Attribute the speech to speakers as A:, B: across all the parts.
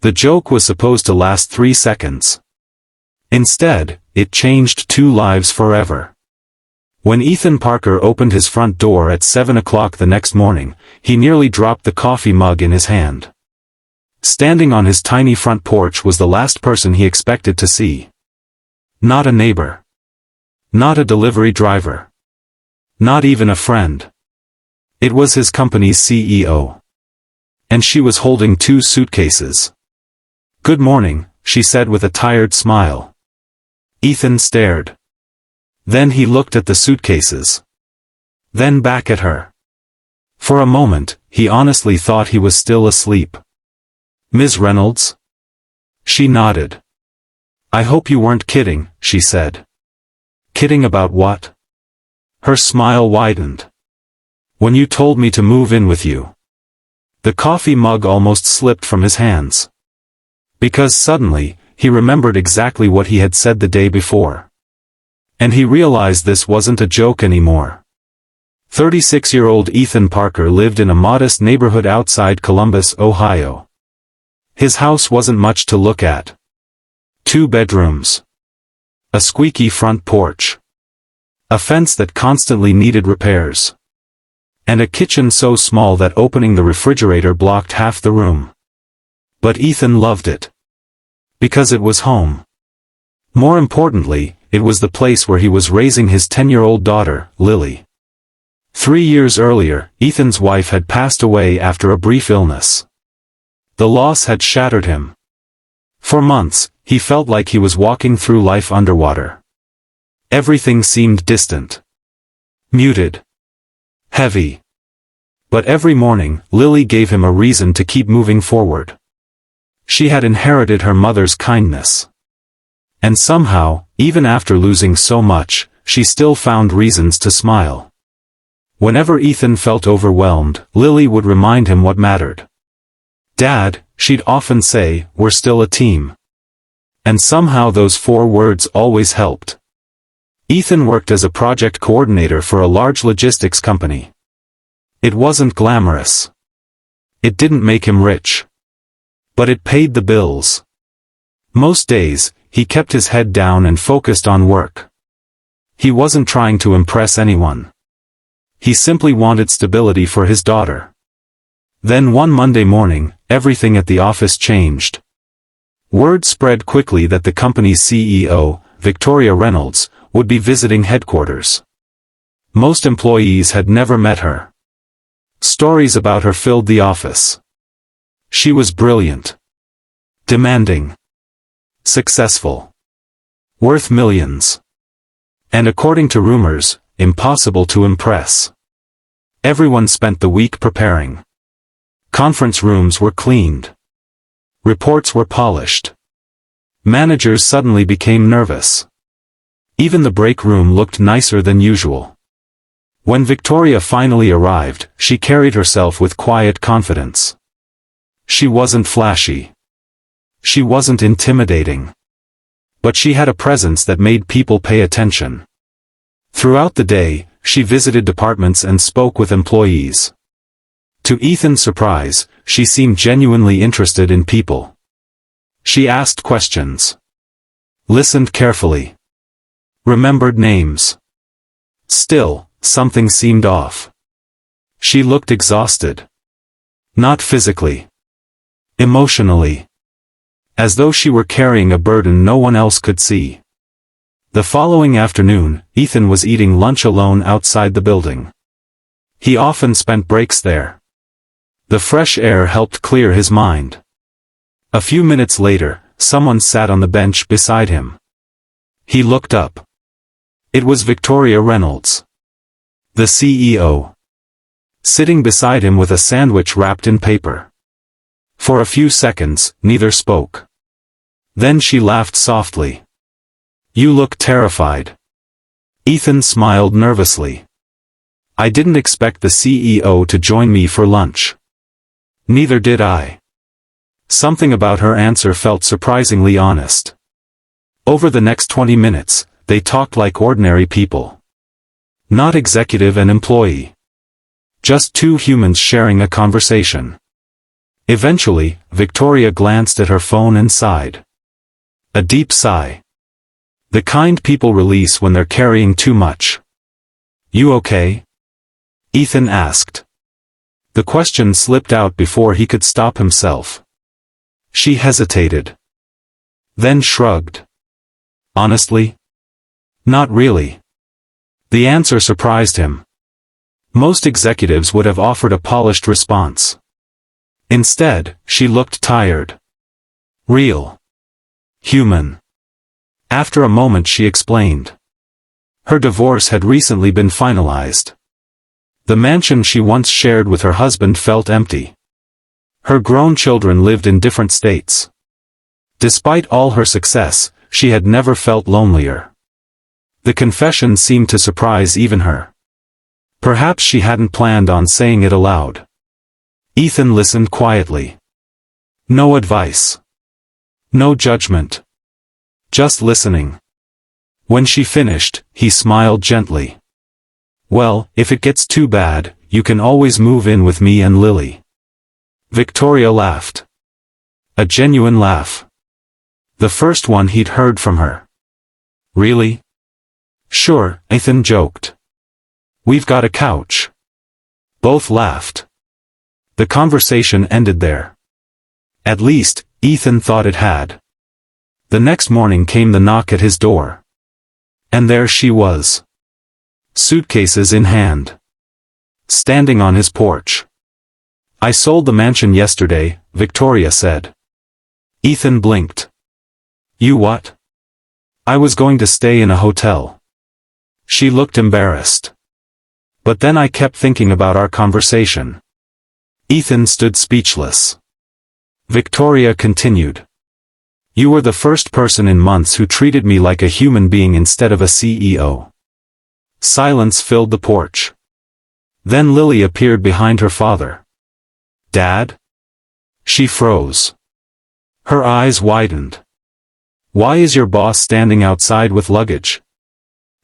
A: The joke was supposed to last 3 seconds. Instead, it changed 2 lives forever. When Ethan Parker opened his front door at 7 o'clock the next morning, he nearly dropped the coffee mug in his hand. Standing on his tiny front porch was the last person he expected to see. Not a neighbor. Not a delivery driver. Not even a friend. It was his company's CEO. And she was holding 2 suitcases. "Good morning," she said with a tired smile. Ethan stared. Then he looked at the suitcases. Then back at her. For a moment, he honestly thought he was still asleep. "Ms. Reynolds?" She nodded. "I hope you weren't kidding," she said. "Kidding about what?" Her smile widened. "When you told me to move in with you." The coffee mug almost slipped from his hands. Because suddenly, he remembered exactly what he had said the day before. And he realized this wasn't a joke anymore. 36-year-old Ethan Parker lived in a modest neighborhood outside Columbus, Ohio. His house wasn't much to look at. 2 bedrooms. A squeaky front porch. A fence that constantly needed repairs. And a kitchen so small that opening the refrigerator blocked half the room. But Ethan loved it. Because it was home. More importantly, it was the place where he was raising his 10-year-old daughter, Lily. 3 years earlier, Ethan's wife had passed away after a brief illness. The loss had shattered him. For months, he felt like he was walking through life underwater. Everything seemed distant. Muted. Heavy. But every morning, Lily gave him a reason to keep moving forward. She had inherited her mother's kindness. And somehow, even after losing so much, she still found reasons to smile. Whenever Ethan felt overwhelmed, Lily would remind him what mattered. "Dad," she'd often say, "we're still a team." And somehow those 4 words always helped. Ethan worked as a project coordinator for a large logistics company. It wasn't glamorous. It didn't make him rich. But it paid the bills. Most days, he kept his head down and focused on work. He wasn't trying to impress anyone. He simply wanted stability for his daughter. Then one Monday morning, everything at the office changed. Word spread quickly that the company's CEO, Victoria Reynolds, would be visiting headquarters. Most employees had never met her. Stories about her filled the office. She was brilliant. Demanding. Successful. Worth millions. And according to rumors, impossible to impress. Everyone spent the week preparing. Conference rooms were cleaned. Reports were polished. Managers suddenly became nervous. Even the break room looked nicer than usual. When Victoria finally arrived, she carried herself with quiet confidence. She wasn't flashy. She wasn't intimidating. But she had a presence that made people pay attention. Throughout the day, she visited departments and spoke with employees. To Ethan's surprise, she seemed genuinely interested in people. She asked questions. Listened carefully. Remembered names. Still, something seemed off. She looked exhausted. Not physically. Emotionally. As though she were carrying a burden no one else could see. The following afternoon, Ethan was eating lunch alone outside the building. He often spent breaks there. The fresh air helped clear his mind. A few minutes later, someone sat on the bench beside him. He looked up. It was Victoria Reynolds. The CEO. Sitting beside him with a sandwich wrapped in paper. For a few seconds, neither spoke. Then she laughed softly. "You look terrified." Ethan smiled nervously. "I didn't expect the CEO to join me for lunch." "Neither did I." Something about her answer felt surprisingly honest. Over the next 20 minutes, they talked like ordinary people. Not executive and employee. Just 2 humans sharing a conversation. Eventually, Victoria glanced at her phone and sighed. A deep sigh. The kind people release when they're carrying too much. "You okay?" Ethan asked. The question slipped out before he could stop himself. She hesitated. Then shrugged. "Honestly? Not really." The answer surprised him. Most executives would have offered a polished response. Instead, she looked tired. Real. Human. After a moment she explained. Her divorce had recently been finalized. The mansion she once shared with her husband felt empty. Her grown children lived in different states. Despite all her success, she had never felt lonelier. The confession seemed to surprise even her. Perhaps she hadn't planned on saying it aloud. Ethan listened quietly. No advice. No judgment. Just listening. When she finished, he smiled gently. "Well, if it gets too bad, you can always move in with me and Lily." Victoria laughed. A genuine laugh. The first one he'd heard from her. "Really?" "Sure," Ethan joked. "We've got a couch." Both laughed. The conversation ended there. At least, Ethan thought it had. The next morning came the knock at his door. And there she was. Suitcases in hand. Standing on his porch. "I sold the mansion yesterday," Victoria said. Ethan blinked. "You what?" "I was going to stay in a hotel." She looked embarrassed. "But then I kept thinking about our conversation." Ethan stood speechless. Victoria continued. "You were the first person in months who treated me like a human being instead of a CEO." Silence filled the porch. Then Lily appeared behind her father. "Dad?" She froze. Her eyes widened. "Why is your boss standing outside with luggage?"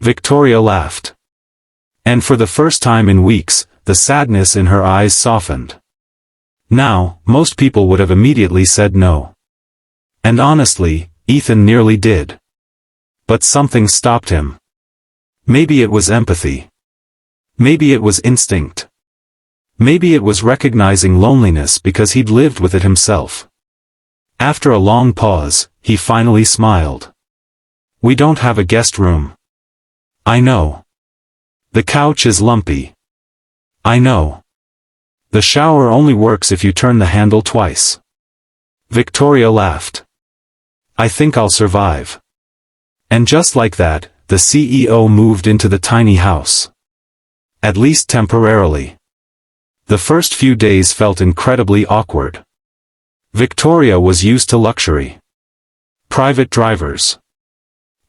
A: Victoria laughed. And for the first time in weeks, the sadness in her eyes softened. Now, most people would have immediately said no. And honestly, Ethan nearly did. But something stopped him. Maybe it was empathy. Maybe it was instinct. Maybe it was recognizing loneliness because he'd lived with it himself. After a long pause, he finally smiled. "We don't have a guest room." "I know. The couch is lumpy." "I know. The shower only works if you turn the handle twice." Victoria laughed. "I think I'll survive." And just like that, the CEO moved into the tiny house. At least temporarily. The first few days felt incredibly awkward. Victoria was used to luxury. Private drivers.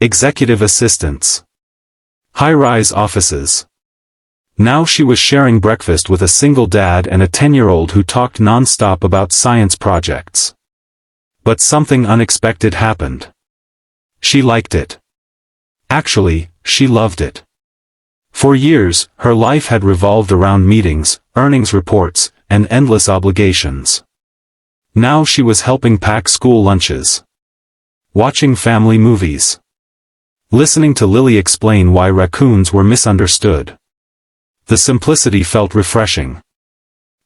A: Executive assistants. High-rise offices. Now she was sharing breakfast with a single dad and a 10-year-old who talked non-stop about science projects. But something unexpected happened. She liked it. Actually, she loved it. For years, her life had revolved around meetings, earnings reports, and endless obligations. Now she was helping pack school lunches. Watching family movies. Listening to Lily explain why raccoons were misunderstood. The simplicity felt refreshing.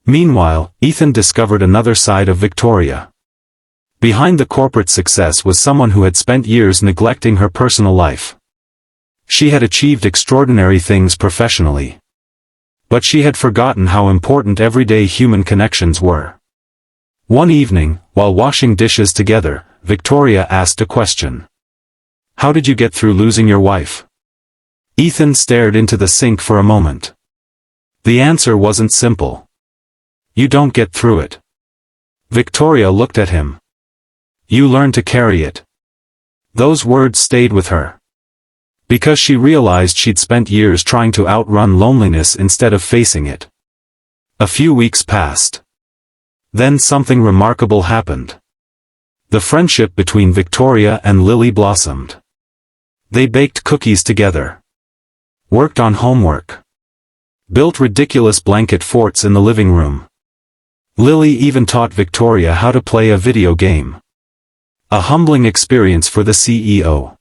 A: Meanwhile, Ethan discovered another side of Victoria. Behind the corporate success was someone who had spent years neglecting her personal life. She had achieved extraordinary things professionally. But she had forgotten how important everyday human connections were. One evening, while washing dishes together, Victoria asked a question. "How did you get through losing your wife?" Ethan stared into the sink for a moment. The answer wasn't simple. "You don't get through it." Victoria looked at him. "You learn to carry it." Those words stayed with her. Because she realized she'd spent years trying to outrun loneliness instead of facing it. A few weeks passed. Then something remarkable happened. The friendship between Victoria and Lily blossomed. They baked cookies together. Worked on homework. Built ridiculous blanket forts in the living room. Lily even taught Victoria how to play a video game. A humbling experience for the CEO.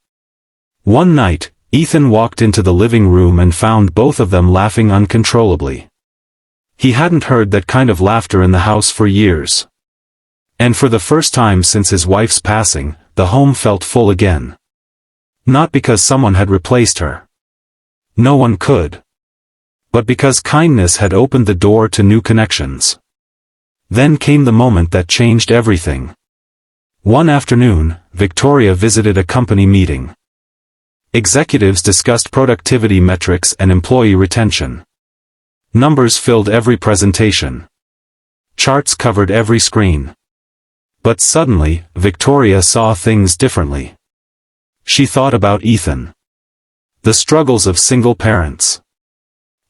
A: One night, Ethan walked into the living room and found both of them laughing uncontrollably. He hadn't heard that kind of laughter in the house for years. And for the first time since his wife's passing, the home felt full again. Not because someone had replaced her. No one could. But because kindness had opened the door to new connections. Then came the moment that changed everything. One afternoon, Victoria visited a company meeting. Executives discussed productivity metrics and employee retention. Numbers filled every presentation. Charts covered every screen. But suddenly, Victoria saw things differently. She thought about Ethan. The struggles of single parents.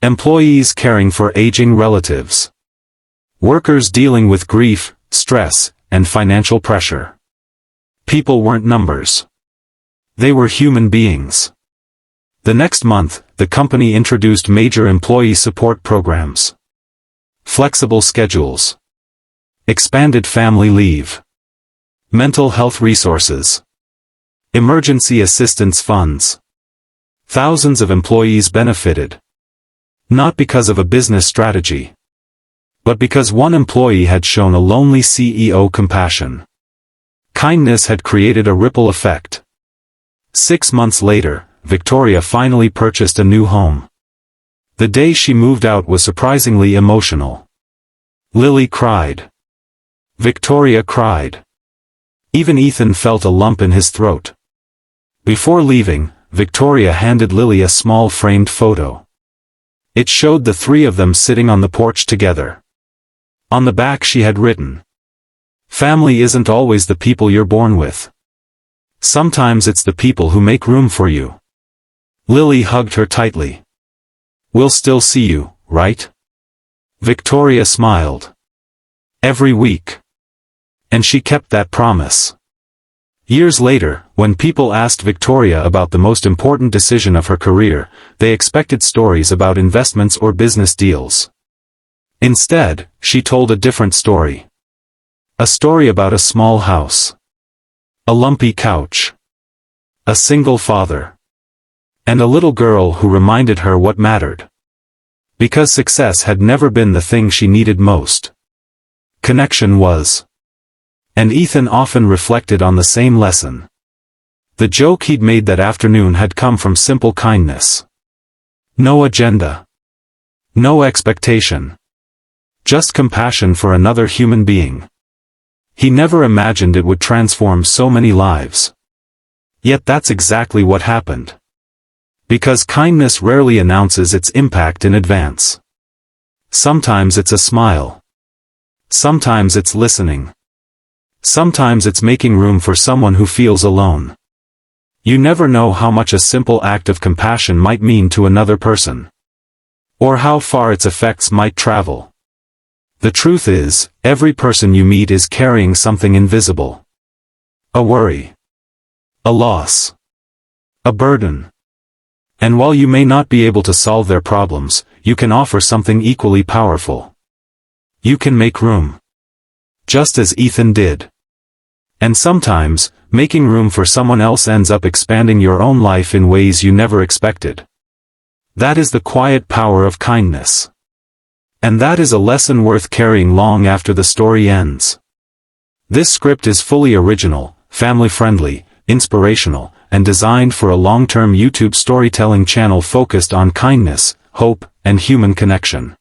A: Employees caring for aging relatives. Workers dealing with grief, stress, and financial pressure. People weren't numbers. They were human beings. The next month, the company introduced major employee support programs. Flexible schedules. Expanded family leave. Mental health resources. Emergency assistance funds. Thousands of employees benefited. Not because of a business strategy. But because one employee had shown a lonely CEO compassion. Kindness had created a ripple effect. 6 months later, Victoria finally purchased a new home. The day she moved out was surprisingly emotional. Lily cried. Victoria cried. Even Ethan felt a lump in his throat. Before leaving, Victoria handed Lily a small framed photo. It showed the three of them sitting on the porch together. On the back she had written, "Family isn't always the people you're born with. Sometimes it's the people who make room for you." Lily hugged her tightly. "We'll still see you, right?" Victoria smiled. "Every week." And she kept that promise. Years later, when people asked Victoria about the most important decision of her career, they expected stories about investments or business deals. Instead, she told a different story. A story about a small house. A lumpy couch. A single father. And a little girl who reminded her what mattered. Because success had never been the thing she needed most. Connection was. And Ethan often reflected on the same lesson. The joke he'd made that afternoon had come from simple kindness. No agenda. No expectation. Just compassion for another human being. He never imagined it would transform so many lives. Yet that's exactly what happened. Because kindness rarely announces its impact in advance. Sometimes it's a smile. Sometimes it's listening. Sometimes it's making room for someone who feels alone. You never know how much a simple act of compassion might mean to another person. Or how far its effects might travel. The truth is, every person you meet is carrying something invisible. A worry. A loss. A burden. And while you may not be able to solve their problems, you can offer something equally powerful. You can make room. Just as Ethan did. And sometimes, making room for someone else ends up expanding your own life in ways you never expected. That is the quiet power of kindness. And that is a lesson worth carrying long after the story ends. This script is fully original, family-friendly, inspirational, and designed for a long-term YouTube storytelling channel focused on kindness, hope, and human connection.